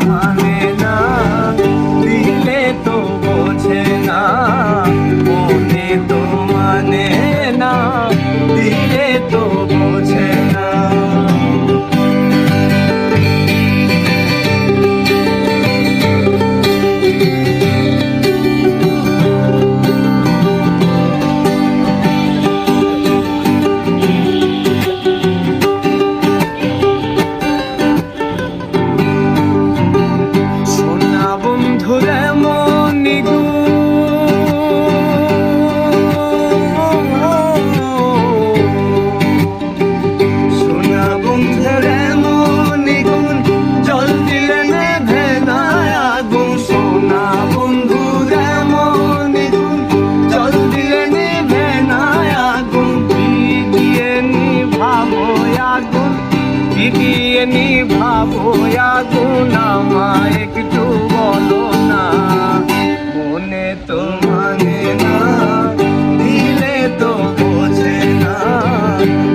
মানে না, দিলে তো বোঝে না, মনে তো মানে না, দিলে তো বোঝে না। নিভাবো আগুন আমায় একটু বলো না, মনে তো মানে না, দিলে তো বোঝে না,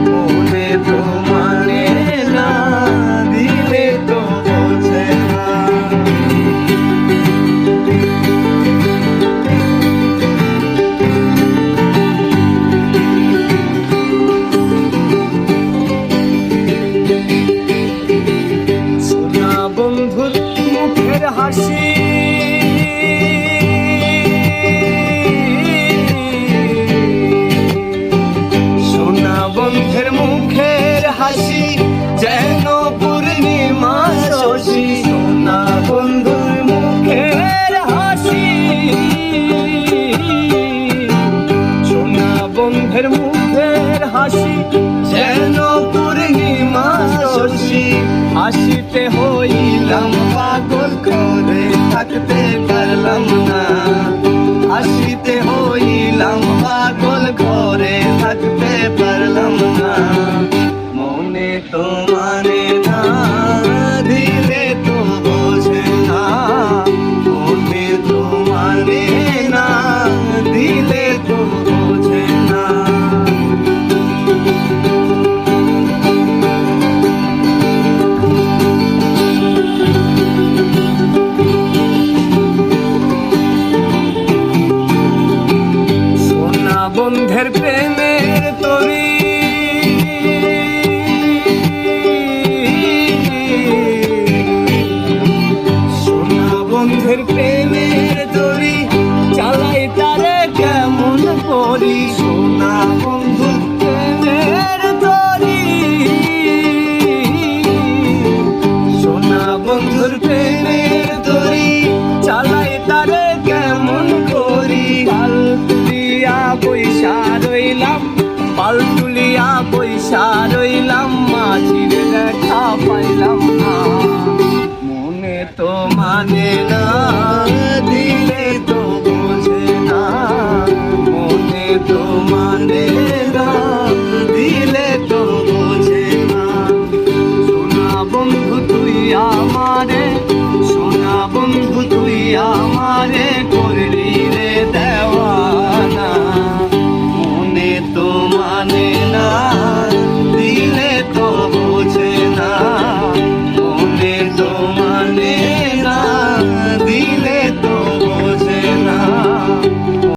মনে তো মানে না, দিলে তো বোঝে না। বন্ধুর মুখের হাসি সোনা বন্ধের মুখের হাসি যেন পূর্ণিমা শশী, সোনা বন্ধুর মুখের হাসি, সোনা বন্ধের মুখের হাসি যেন পূর্ণিমা শশী। হাসিতে হইলাম পাগল করে থাকতে পারলাম না, হাসিতে হইলাম পাগল করে থাকতে পারলাম না, মনে তো মানে না, দিলে তো বোঝে না, মনে তো মানে না, দিলে তো বোঝে না। বন্ধের প্রেমের তরি সোনা বন্ধের প্রেমের তরি চালাই তারে কেমন করি, সোনা বন্ধুর প্রেমের তরি, সোনা বন্ধুর প্রেমের তরি চালাই তারে কেমন করি। পয়সা রইলাম পাল তুলিয়া পয়সা রইলাম, মাঝির দেখা পাইলাম না, মনে তো মানে না, দিলে তো বোঝে না, মনে তো মানে না, দিলে তো বোঝে না। সোনা বন্ধু তুই আমারে, সোনা বন্ধু তুই আমারে